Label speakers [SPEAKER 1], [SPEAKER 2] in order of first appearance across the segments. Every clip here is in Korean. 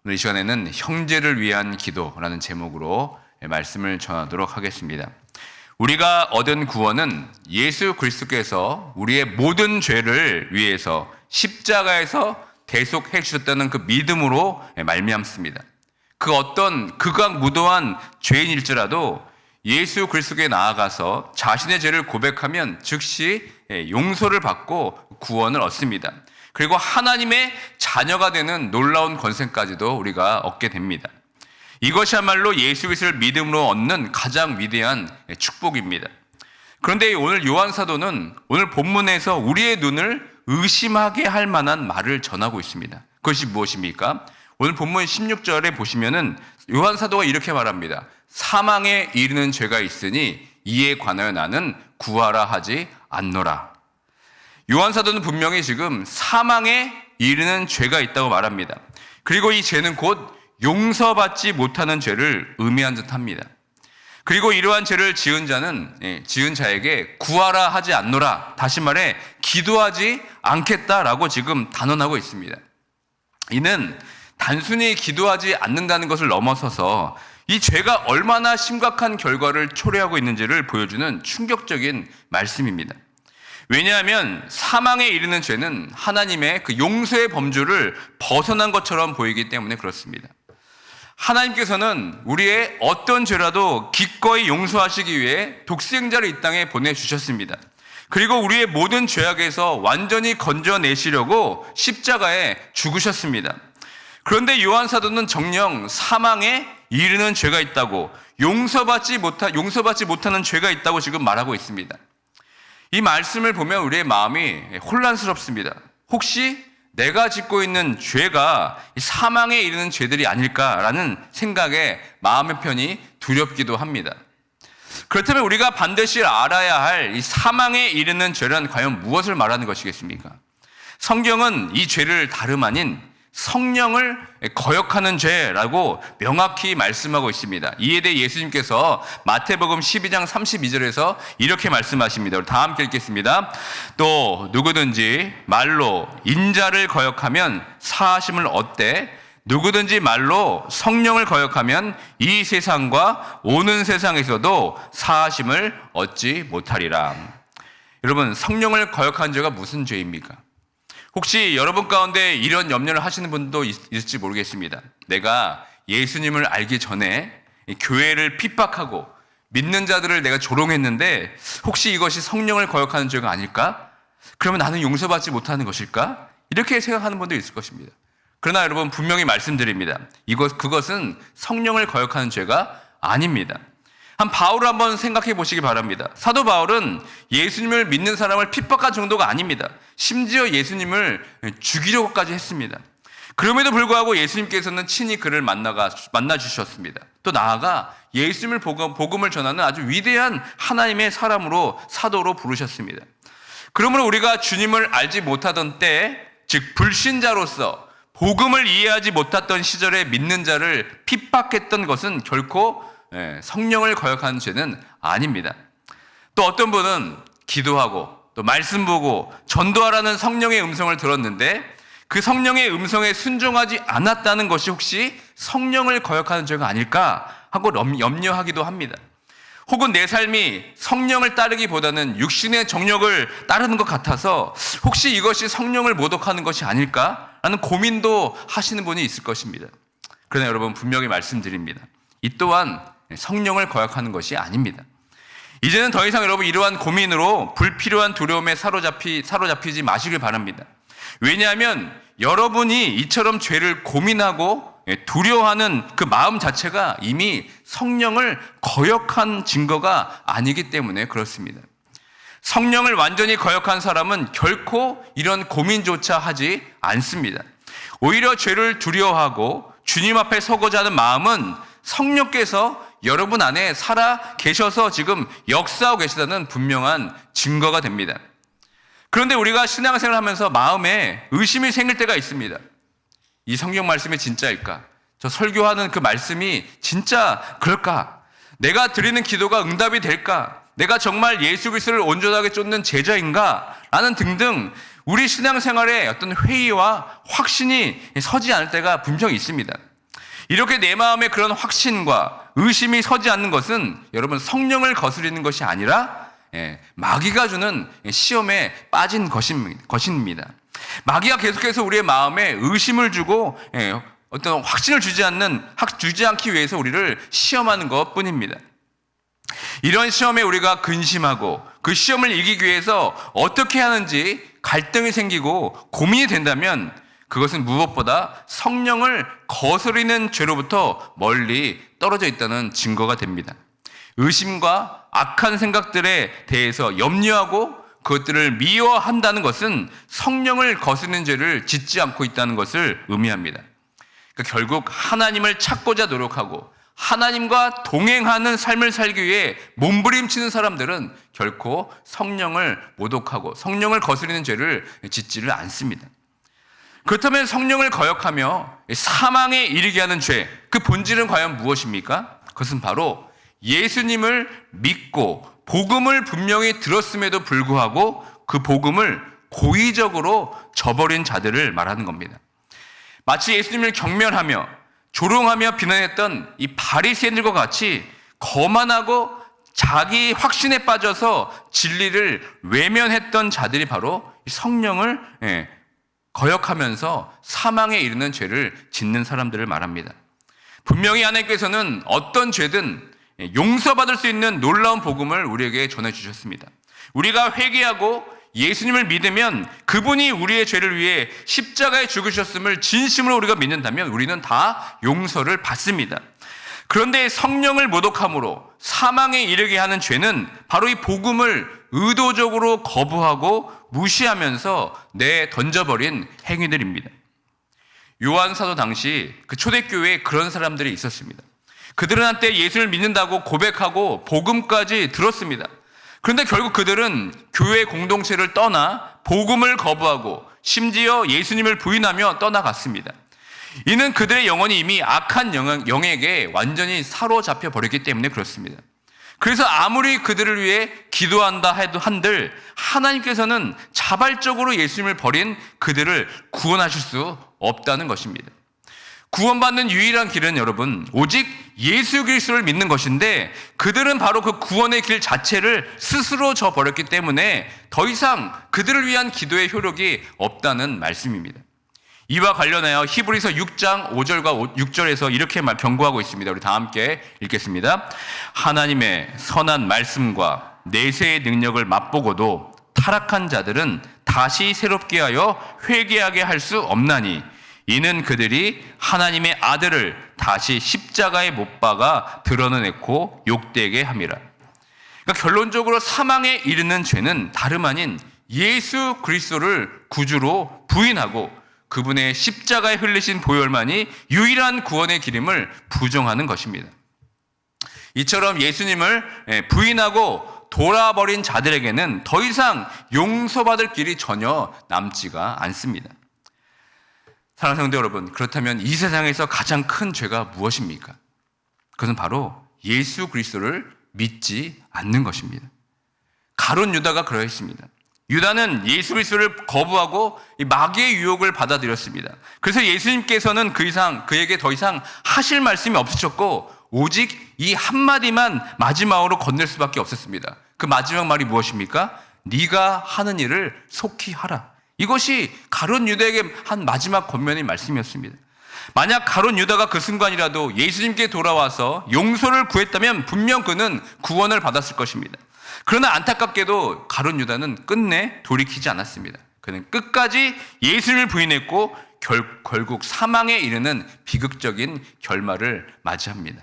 [SPEAKER 1] 오늘 이 시간에는 형제를 위한 기도라는 제목으로 말씀을 전하도록 하겠습니다. 우리가 얻은 구원은 예수 그리스도께서 우리의 모든 죄를 위해서 십자가에서 대속해 주셨다는 그 믿음으로 말미암습니다. 그 어떤 극악무도한 죄인일지라도 예수 그리스도께 나아가서 자신의 죄를 고백하면 즉시 용서를 받고 구원을 얻습니다. 그리고 하나님의 자녀가 되는 놀라운 권세까지도 우리가 얻게 됩니다. 이것이야말로 예수 그리스도를 믿음으로 얻는 가장 위대한 축복입니다. 그런데 오늘 요한 사도는 오늘 본문에서 우리의 눈을 의심하게 할 만한 말을 전하고 있습니다. 그것이 무엇입니까? 오늘 본문 16절에 보시면은 요한 사도가 이렇게 말합니다. 사망에 이르는 죄가 있으니 이에 관하여 나는 구하라 하지 않노라. 요한 사도는 분명히 지금 사망에 이르는 죄가 있다고 말합니다. 그리고 이 죄는 곧 용서받지 못하는 죄를 의미한 듯합니다. 그리고 이러한 죄를 지은 자에게 구하라 하지 않노라, 다시 말해 기도하지 않겠다라고 지금 단언하고 있습니다. 이는 단순히 기도하지 않는다는 것을 넘어서서 이 죄가 얼마나 심각한 결과를 초래하고 있는지를 보여주는 충격적인 말씀입니다. 왜냐하면 사망에 이르는 죄는 하나님의 그 용서의 범주를 벗어난 것처럼 보이기 때문에 그렇습니다. 하나님께서는 우리의 어떤 죄라도 기꺼이 용서하시기 위해 독생자를 이 땅에 보내주셨습니다. 그리고 우리의 모든 죄악에서 완전히 건져내시려고 십자가에 죽으셨습니다. 그런데 요한 사도는 정녕 사망에 이르는 죄가 있다고, 용서받지 못하는 죄가 있다고 지금 말하고 있습니다. 이 말씀을 보면 우리의 마음이 혼란스럽습니다. 혹시 내가 짓고 있는 죄가 사망에 이르는 죄들이 아닐까라는 생각에 마음의 편이 두렵기도 합니다. 그렇다면 우리가 반드시 알아야 할 이 사망에 이르는 죄란 과연 무엇을 말하는 것이겠습니까? 성경은 이 죄를 다름 아닌 성령을 거역하는 죄라고 명확히 말씀하고 있습니다. 이에 대해 예수님께서 마태복음 12장 32절에서 이렇게 말씀하십니다. 우리 다 함께 읽겠습니다. 또 누구든지 말로 인자를 거역하면 사하심을 얻되 누구든지 말로 성령을 거역하면 이 세상과 오는 세상에서도 사하심을 얻지 못하리라. 여러분, 성령을 거역한 죄가 무슨 죄입니까? 혹시 여러분 가운데 이런 염려를 하시는 분도 있을지 모르겠습니다. 내가 예수님을 알기 전에 교회를 핍박하고 믿는 자들을 내가 조롱했는데 혹시 이것이 성령을 거역하는 죄가 아닐까? 그러면 나는 용서받지 못하는 것일까? 이렇게 생각하는 분도 있을 것입니다. 그러나 여러분, 분명히 말씀드립니다. 그것은 성령을 거역하는 죄가 아닙니다. 바울을 한번 생각해 보시기 바랍니다. 사도 바울은 예수님을 믿는 사람을 핍박한 정도가 아닙니다. 심지어 예수님을 죽이려고까지 했습니다. 그럼에도 불구하고 예수님께서는 친히 그를 만나 주셨습니다. 또 나아가 예수님을 복음을 전하는 아주 위대한 하나님의 사람으로, 사도로 부르셨습니다. 그러므로 우리가 주님을 알지 못하던 때, 즉 불신자로서 복음을 이해하지 못했던 시절에 믿는 자를 핍박했던 것은 결코 성령을 거역하는 죄는 아닙니다. 또 어떤 분은 기도하고 또 말씀 보고 전도하라는 성령의 음성을 들었는데 그 성령의 음성에 순종하지 않았다는 것이 혹시 성령을 거역하는 죄가 아닐까 하고 염려하기도 합니다. 혹은 내 삶이 성령을 따르기보다는 육신의 정욕을 따르는 것 같아서 혹시 이것이 성령을 모독하는 것이 아닐까라는 고민도 하시는 분이 있을 것입니다. 그러나 여러분, 분명히 말씀드립니다. 이 또한 성령을 거역하는 것이 아닙니다. 이제는 더 이상 여러분 이러한 고민으로 불필요한 두려움에 사로잡히지 마시길 바랍니다. 왜냐하면 여러분이 이처럼 죄를 고민하고 두려워하는 그 마음 자체가 이미 성령을 거역한 증거가 아니기 때문에 그렇습니다. 성령을 완전히 거역한 사람은 결코 이런 고민조차 하지 않습니다. 오히려 죄를 두려워하고 주님 앞에 서고자 하는 마음은 성령께서 여러분 안에 살아 계셔서 지금 역사하고 계시다는 분명한 증거가 됩니다. 그런데 우리가 신앙생활을 하면서 마음에 의심이 생길 때가 있습니다. 이 성경 말씀이 진짜일까? 저 설교하는 그 말씀이 진짜 그럴까? 내가 드리는 기도가 응답이 될까? 내가 정말 예수 그리스도를 온전하게 쫓는 제자인가? 라는 등등 우리 신앙생활에 어떤 회의와 확신이 서지 않을 때가 분명히 있습니다. 이렇게 내 마음에 그런 확신과 의심이 서지 않는 것은 여러분 성령을 거스리는 것이 아니라 마귀가 주는 시험에 빠진 것입니다. 마귀가 계속해서 우리의 마음에 의심을 주고 어떤 확신을 주지 않기 위해서 우리를 시험하는 것뿐입니다. 이런 시험에 우리가 근심하고 그 시험을 이기기 위해서 어떻게 하는지 갈등이 생기고 고민이 된다면 그것은 무엇보다 성령을 거스리는 죄로부터 멀리 떨어져 있다는 증거가 됩니다. 의심과 악한 생각들에 대해서 염려하고 그것들을 미워한다는 것은 성령을 거스르는 죄를 짓지 않고 있다는 것을 의미합니다. 그러니까 결국 하나님을 찾고자 노력하고 하나님과 동행하는 삶을 살기 위해 몸부림치는 사람들은 결코 성령을 모독하고 성령을 거스리는 죄를 짓지를 않습니다. 그렇다면 성령을 거역하며 사망에 이르게 하는 죄, 그 본질은 과연 무엇입니까? 그것은 바로 예수님을 믿고 복음을 분명히 들었음에도 불구하고 그 복음을 고의적으로 저버린 자들을 말하는 겁니다. 마치 예수님을 경멸하며 조롱하며 비난했던 이 바리새인들과 같이 거만하고 자기 확신에 빠져서 진리를 외면했던 자들이 바로 성령을 거역하면서 사망에 이르는 죄를 짓는 사람들을 말합니다. 분명히 하나님께서는 어떤 죄든 용서받을 수 있는 놀라운 복음을 우리에게 전해주셨습니다. 우리가 회개하고 예수님을 믿으면 그분이 우리의 죄를 위해 십자가에 죽으셨음을 진심으로 우리가 믿는다면 우리는 다 용서를 받습니다. 그런데 성령을 모독함으로 사망에 이르게 하는 죄는 바로 이 복음을 의도적으로 거부하고 무시하면서 내던져버린 행위들입니다. 요한 사도 당시 그 초대교회에 그런 사람들이 있었습니다. 그들은 한때 예수를 믿는다고 고백하고 복음까지 들었습니다. 그런데 결국 그들은 교회 공동체를 떠나 복음을 거부하고 심지어 예수님을 부인하며 떠나갔습니다. 이는 그들의 영혼이 이미 악한 영에게 완전히 사로잡혀 버렸기 때문에 그렇습니다. 그래서 아무리 그들을 위해 기도한다 해도 한들 하나님께서는 자발적으로 예수님을 버린 그들을 구원하실 수 없다는 것입니다. 구원받는 유일한 길은 여러분 오직 예수 그리스도를 믿는 것인데 그들은 바로 그 구원의 길 자체를 스스로 저버렸기 때문에 더 이상 그들을 위한 기도의 효력이 없다는 말씀입니다. 이와 관련하여 히브리서 6장 5절과 6절에서 이렇게 경고하고 있습니다. 우리 다 함께 읽겠습니다. 하나님의 선한 말씀과 내세의 능력을 맛보고도 타락한 자들은 다시 새롭게 하여 회개하게 할 수 없나니 이는 그들이 하나님의 아들을 다시 십자가에 못 박아 드러내고 욕되게 함이라. 그러니까 결론적으로 사망에 이르는 죄는 다름 아닌 예수 그리스도를 구주로 부인하고 그분의 십자가에 흘리신 보혈만이 유일한 구원의 길임을 부정하는 것입니다. 이처럼 예수님을 부인하고 돌아버린 자들에게는 더 이상 용서받을 길이 전혀 남지가 않습니다. 사랑하는 성도 여러분, 그렇다면 이 세상에서 가장 큰 죄가 무엇입니까? 그것은 바로 예수 그리스도를 믿지 않는 것입니다. 가룟 유다가 그러했습니다. 유다는 예수 그리스도를 거부하고 마귀의 유혹을 받아들였습니다. 그래서 예수님께서는 그에게 더 이상 하실 말씀이 없으셨고 오직 이 한마디만 마지막으로 건넬 수밖에 없었습니다. 그 마지막 말이 무엇입니까? 네가 하는 일을 속히 하라. 이것이 가룟 유다에게 한 마지막 권면의 말씀이었습니다. 만약 가룟 유다가 그 순간이라도 예수님께 돌아와서 용서를 구했다면 분명 그는 구원을 받았을 것입니다. 그러나 안타깝게도 가룟 유다는 끝내 돌이키지 않았습니다. 그는 끝까지 예수님을 부인했고 결국 사망에 이르는 비극적인 결말을 맞이합니다.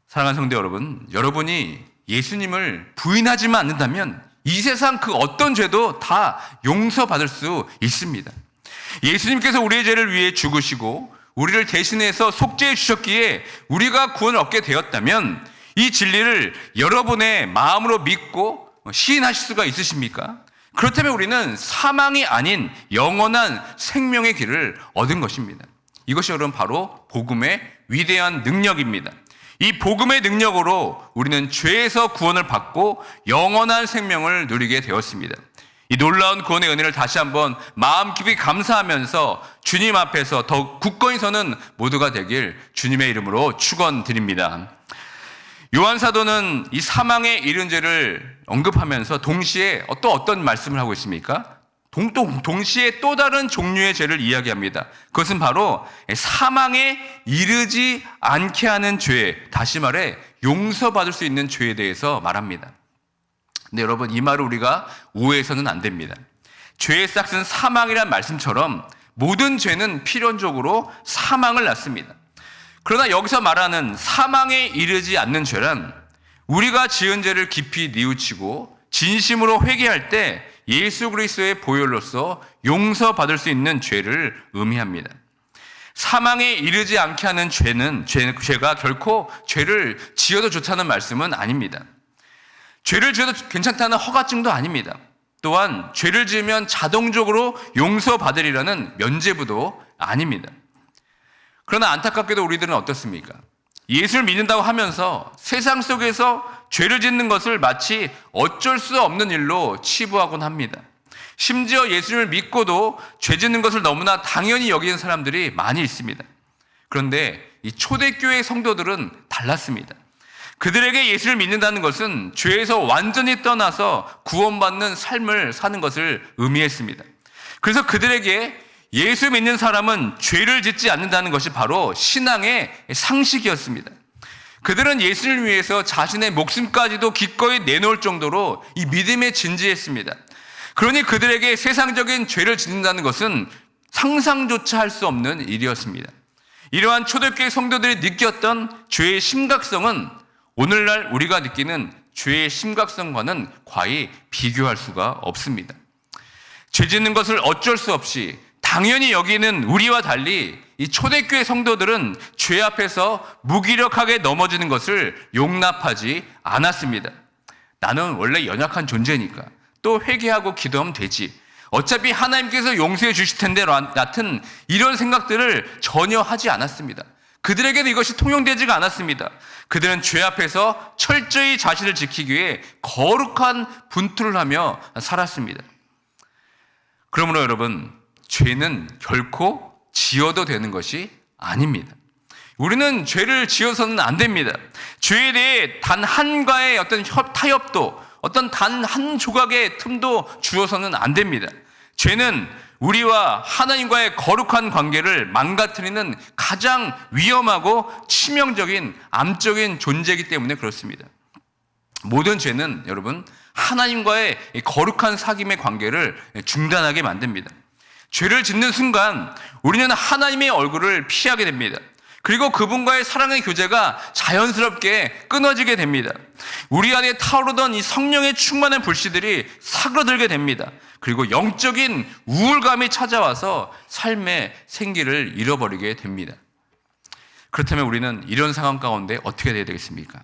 [SPEAKER 1] 사랑하는 성도 여러분, 여러분이 예수님을 부인하지만 않는다면 이 세상 그 어떤 죄도 다 용서받을 수 있습니다. 예수님께서 우리의 죄를 위해 죽으시고 우리를 대신해서 속죄해 주셨기에 우리가 구원을 얻게 되었다면 이 진리를 여러분의 마음으로 믿고 시인하실 수가 있으십니까? 그렇다면 우리는 사망이 아닌 영원한 생명의 길을 얻은 것입니다. 이것이 여러분 바로 복음의 위대한 능력입니다. 이 복음의 능력으로 우리는 죄에서 구원을 받고 영원한 생명을 누리게 되었습니다. 이 놀라운 구원의 은혜를 다시 한번 마음 깊이 감사하면서 주님 앞에서 더 굳건히 서는 모두가 되길 주님의 이름으로 축원드립니다. 요한 사도는 이 사망에 이른 죄를 언급하면서 동시에 또 어떤 말씀을 하고 있습니까? 동시에 또 다른 종류의 죄를 이야기합니다. 그것은 바로 사망에 이르지 않게 하는 죄, 다시 말해 용서받을 수 있는 죄에 대해서 말합니다. 근데 여러분, 이 말을 우리가 오해해서는 안 됩니다. 죄의 싹은 사망이란 말씀처럼 모든 죄는 필연적으로 사망을 낳습니다. 그러나 여기서 말하는 사망에 이르지 않는 죄란 우리가 지은 죄를 깊이 뉘우치고 진심으로 회개할 때 예수 그리스도의 보혈로서 용서받을 수 있는 죄를 의미합니다. 사망에 이르지 않게 하는 죄가 결코 죄를 지어도 좋다는 말씀은 아닙니다. 죄를 지어도 괜찮다는 허가증도 아닙니다. 또한 죄를 지으면 자동적으로 용서받으리라는 면죄부도 아닙니다. 그러나 안타깝게도 우리들은 어떻습니까? 예수를 믿는다고 하면서 세상 속에서 죄를 짓는 것을 마치 어쩔 수 없는 일로 치부하곤 합니다. 심지어 예수를 믿고도 죄 짓는 것을 너무나 당연히 여기는 사람들이 많이 있습니다. 그런데 이 초대교회 성도들은 달랐습니다. 그들에게 예수를 믿는다는 것은 죄에서 완전히 떠나서 구원받는 삶을 사는 것을 의미했습니다. 그래서 그들에게 예수 믿는 사람은 죄를 짓지 않는다는 것이 바로 신앙의 상식이었습니다. 그들은 예수를 위해서 자신의 목숨까지도 기꺼이 내놓을 정도로 이 믿음에 진지했습니다. 그러니 그들에게 세상적인 죄를 짓는다는 것은 상상조차 할 수 없는 일이었습니다. 이러한 초대교회 성도들이 느꼈던 죄의 심각성은 오늘날 우리가 느끼는 죄의 심각성과는 과히 비교할 수가 없습니다. 죄 짓는 것을 어쩔 수 없이 당연히 여기는 우리와 달리 이 초대교회 성도들은 죄 앞에서 무기력하게 넘어지는 것을 용납하지 않았습니다. 나는 원래 연약한 존재니까 또 회개하고 기도하면 되지. 어차피 하나님께서 용서해 주실 텐데 같은 이런 생각들을 전혀 하지 않았습니다. 그들에게는 이것이 통용되지가 않았습니다. 그들은 죄 앞에서 철저히 자신을 지키기 위해 거룩한 분투를 하며 살았습니다. 그러므로 여러분, 죄는 결코 지어도 되는 것이 아닙니다. 우리는 죄를 지어서는 안 됩니다. 죄에 대해 단 한과의 어떤 타협도, 어떤 단 한 조각의 틈도 주어서는 안 됩니다. 죄는 우리와 하나님과의 거룩한 관계를 망가뜨리는 가장 위험하고 치명적인 암적인 존재이기 때문에 그렇습니다. 모든 죄는 여러분, 하나님과의 거룩한 사귐의 관계를 중단하게 만듭니다. 죄를 짓는 순간 우리는 하나님의 얼굴을 피하게 됩니다. 그리고 그분과의 사랑의 교제가 자연스럽게 끊어지게 됩니다. 우리 안에 타오르던 이 성령의 충만한 불씨들이 사그러들게 됩니다. 그리고 영적인 우울감이 찾아와서 삶의 생기를 잃어버리게 됩니다. 그렇다면 우리는 이런 상황 가운데 어떻게 해야 되겠습니까?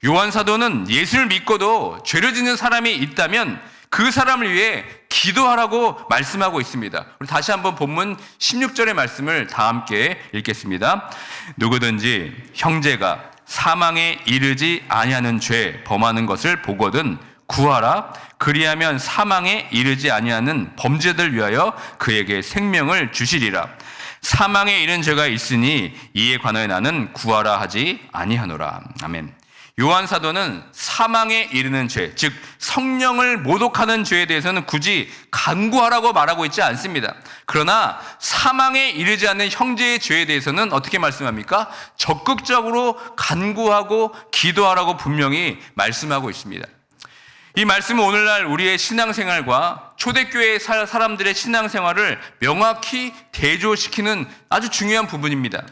[SPEAKER 1] 요한 사도는 예수를 믿고도 죄를 짓는 사람이 있다면 그 사람을 위해 기도하라고 말씀하고 있습니다. 우리 다시 한번 본문 16절의 말씀을 다 함께 읽겠습니다. 누구든지 형제가 사망에 이르지 아니하는 죄 범하는 것을 보거든 구하라. 그리하면 사망에 이르지 아니하는 범죄들 위하여 그에게 생명을 주시리라. 사망에 이른 죄가 있으니 이에 관하여 나는 구하라 하지 아니하노라. 아멘. 요한 사도는 사망에 이르는 죄, 즉 성령을 모독하는 죄에 대해서는 굳이 간구하라고 말하고 있지 않습니다. 그러나 사망에 이르지 않는 형제의 죄에 대해서는 어떻게 말씀합니까? 적극적으로 간구하고 기도하라고 분명히 말씀하고 있습니다. 이 말씀은 오늘날 우리의 신앙생활과 초대교회 사람들의 신앙생활을 명확히 대조시키는 아주 중요한 부분입니다.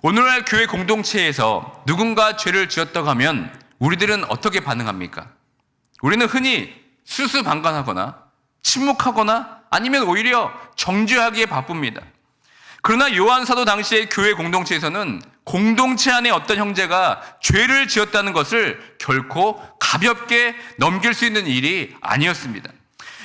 [SPEAKER 1] 오늘날 교회 공동체에서 누군가 죄를 지었다고 하면 우리들은 어떻게 반응합니까? 우리는 흔히 수수방관하거나 침묵하거나 아니면 오히려 정죄하기에 바쁩니다. 그러나 요한 사도 당시의 교회 공동체에서는 공동체 안에 어떤 형제가 죄를 지었다는 것을 결코 가볍게 넘길 수 있는 일이 아니었습니다.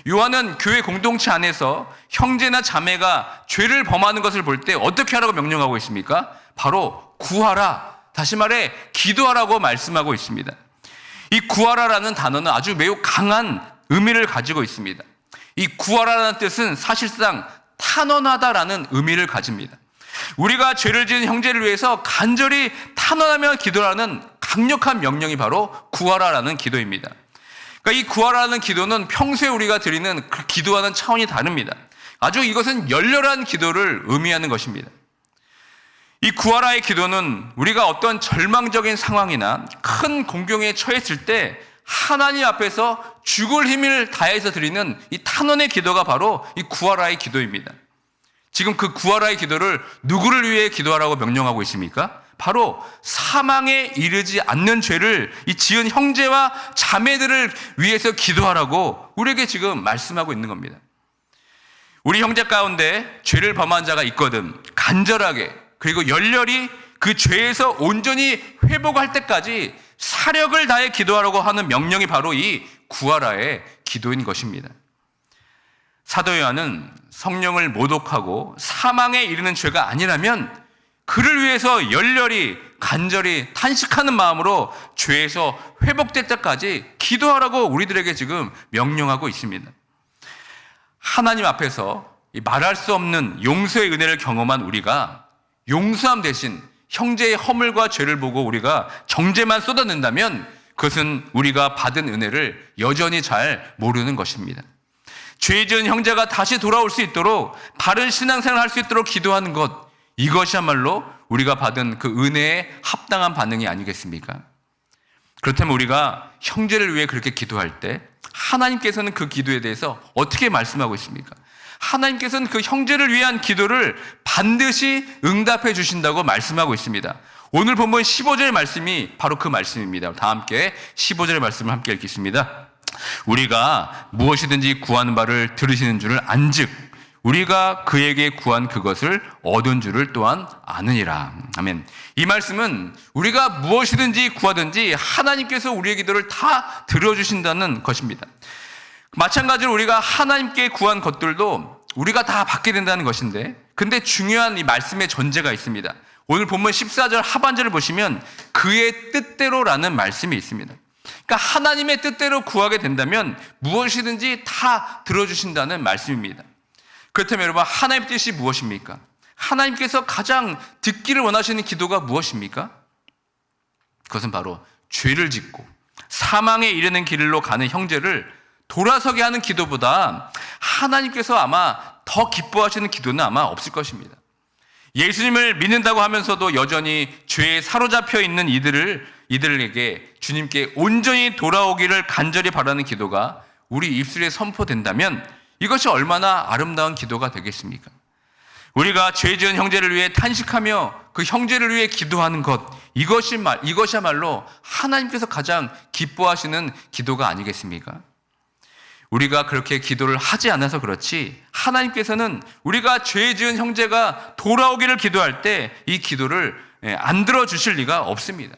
[SPEAKER 1] 요한은 교회 공동체 안에서 형제나 자매가 죄를 범하는 것을 볼 때 어떻게 하라고 명령하고 있습니까? 바로 구하라, 다시 말해 기도하라고 말씀하고 있습니다. 이 구하라라는 단어는 아주 매우 강한 의미를 가지고 있습니다. 이 구하라는 뜻은 사실상 탄원하다라는 의미를 가집니다. 우리가 죄를 지은 형제를 위해서 간절히 탄원하며 기도하는 강력한 명령이 바로 구하라라는 기도입니다. 그러니까 이 구하라는 기도는 평소에 우리가 드리는 그 기도와는 차원이 다릅니다. 아주 이것은 열렬한 기도를 의미하는 것입니다. 이 구하라의 기도는 우리가 어떤 절망적인 상황이나 큰 공경에 처했을 때 하나님 앞에서 죽을 힘을 다해서 드리는 이 탄원의 기도가 바로 이 구하라의 기도입니다. 지금 그 구하라의 기도를 누구를 위해 기도하라고 명령하고 있습니까? 바로 사망에 이르지 않는 죄를 이 지은 형제와 자매들을 위해서 기도하라고 우리에게 지금 말씀하고 있는 겁니다. 우리 형제 가운데 죄를 범한 자가 있거든 간절하게 그리고 열렬히 그 죄에서 온전히 회복할 때까지 사력을 다해 기도하라고 하는 명령이 바로 이 구하라의 기도인 것입니다. 사도 요한은 성령을 모독하고 사망에 이르는 죄가 아니라면 그를 위해서 열렬히 간절히 탄식하는 마음으로 죄에서 회복될 때까지 기도하라고 우리들에게 지금 명령하고 있습니다. 하나님 앞에서 말할 수 없는 용서의 은혜를 경험한 우리가 용서함 대신 형제의 허물과 죄를 보고 우리가 정죄만 쏟아낸다면 그것은 우리가 받은 은혜를 여전히 잘 모르는 것입니다. 죄 지은 형제가 다시 돌아올 수 있도록 바른 신앙생활을 할 수 있도록 기도하는 것, 이것이야말로 우리가 받은 그 은혜에 합당한 반응이 아니겠습니까? 그렇다면 우리가 형제를 위해 그렇게 기도할 때 하나님께서는 그 기도에 대해서 어떻게 말씀하고 있습니까? 하나님께서는 그 형제를 위한 기도를 반드시 응답해 주신다고 말씀하고 있습니다. 오늘 본문 15절 말씀이 바로 그 말씀입니다. 다 함께 15절의 말씀을 함께 읽겠습니다. 우리가 무엇이든지 구하는 바를 들으시는 줄을 안즉 우리가 그에게 구한 그것을 얻은 줄을 또한 아느니라. 아멘. 이 말씀은 우리가 무엇이든지 구하든지 하나님께서 우리의 기도를 다 들어주신다는 것입니다. 마찬가지로 우리가 하나님께 구한 것들도 우리가 다 받게 된다는 것인데, 근데 중요한 이 말씀의 전제가 있습니다. 오늘 본문 14절 하반절을 보시면 그의 뜻대로라는 말씀이 있습니다. 그러니까 하나님의 뜻대로 구하게 된다면 무엇이든지 다 들어주신다는 말씀입니다. 그렇다면 여러분, 하나님의 뜻이 무엇입니까? 하나님께서 가장 듣기를 원하시는 기도가 무엇입니까? 그것은 바로 죄를 짓고 사망에 이르는 길로 가는 형제를 돌아서게 하는 기도보다 하나님께서 아마 더 기뻐하시는 기도는 아마 없을 것입니다. 예수님을 믿는다고 하면서도 여전히 죄에 사로잡혀 있는 이들에게 주님께 온전히 돌아오기를 간절히 바라는 기도가 우리 입술에 선포된다면 이것이 얼마나 아름다운 기도가 되겠습니까? 우리가 죄 지은 형제를 위해 탄식하며 그 형제를 위해 기도하는 것, 이것이야말로 하나님께서 가장 기뻐하시는 기도가 아니겠습니까? 우리가 그렇게 기도를 하지 않아서 그렇지 하나님께서는 우리가 죄 지은 형제가 돌아오기를 기도할 때 이 기도를 안 들어주실 리가 없습니다.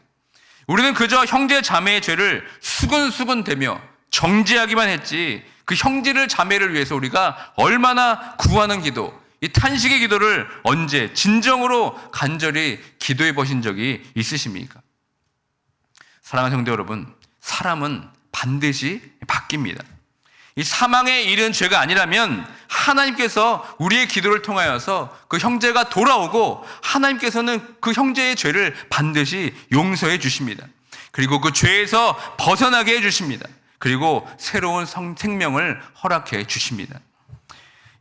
[SPEAKER 1] 우리는 그저 형제 자매의 죄를 수근수근 대며 정죄하기만 했지 그 형제를 자매를 위해서 우리가 얼마나 구하는 기도, 이 탄식의 기도를 언제 진정으로 간절히 기도해 보신 적이 있으십니까? 사랑하는 성도 여러분, 사람은 반드시 바뀝니다. 이 사망에 이른 죄가 아니라면 하나님께서 우리의 기도를 통하여서 그 형제가 돌아오고 하나님께서는 그 형제의 죄를 반드시 용서해 주십니다. 그리고 그 죄에서 벗어나게 해 주십니다. 그리고 새로운 생명을 허락해 주십니다.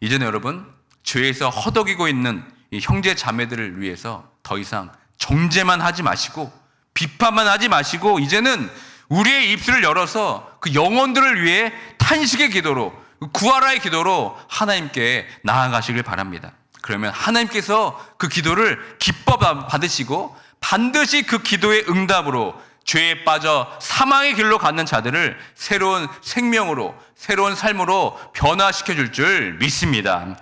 [SPEAKER 1] 이제는 여러분, 죄에서 허덕이고 있는 이 형제 자매들을 위해서 더 이상 정죄만 하지 마시고 비판만 하지 마시고 이제는 우리의 입술을 열어서 그 영혼들을 위해 탄식의 기도로, 구하라의 기도로 하나님께 나아가시길 바랍니다. 그러면 하나님께서 그 기도를 기뻐 받으시고 반드시 그 기도의 응답으로 죄에 빠져 사망의 길로 가는 자들을 새로운 생명으로, 새로운 삶으로 변화시켜 줄 줄 믿습니다.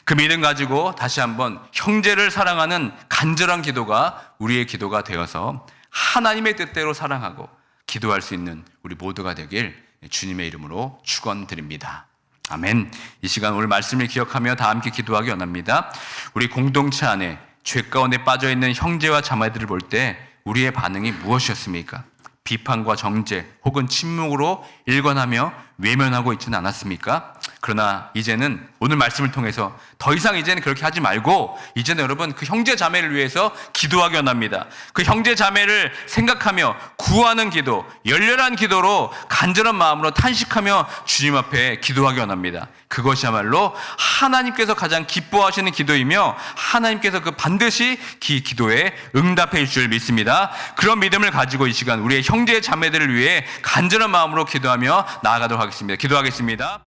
[SPEAKER 1] 그 믿음 가지고 다시 한번 형제를 사랑하는 간절한 기도가 우리의 기도가 되어서 하나님의 뜻대로 사랑하고 기도할 수 있는 우리 모두가 되길 주님의 이름으로 축원드립니다. 아멘. 이 시간 오늘 말씀을 기억하며 다 함께 기도하기 원합니다. 우리 공동체 안에 죄 가운데 빠져있는 형제와 자매들을 볼 때 우리의 반응이 무엇이었습니까? 비판과 정죄 혹은 침묵으로 일관하며 외면하고 있지는 않았습니까? 그러나 이제는 오늘 말씀을 통해서 더 이상 이제는 그렇게 하지 말고 이제는 여러분 그 형제 자매를 위해서 기도하기 원합니다. 그 형제 자매를 생각하며 구하는 기도, 열렬한 기도로 간절한 마음으로 탄식하며 주님 앞에 기도하기 원합니다. 그것이야말로 하나님께서 가장 기뻐하시는 기도이며 하나님께서 그 반드시 기도에 응답해 주실 줄 믿습니다. 그런 믿음을 가지고 이 시간 우리의 형제 자매들을 위해 간절한 마음으로 기도하며 나아가도록 하겠습니다. 기도하겠습니다.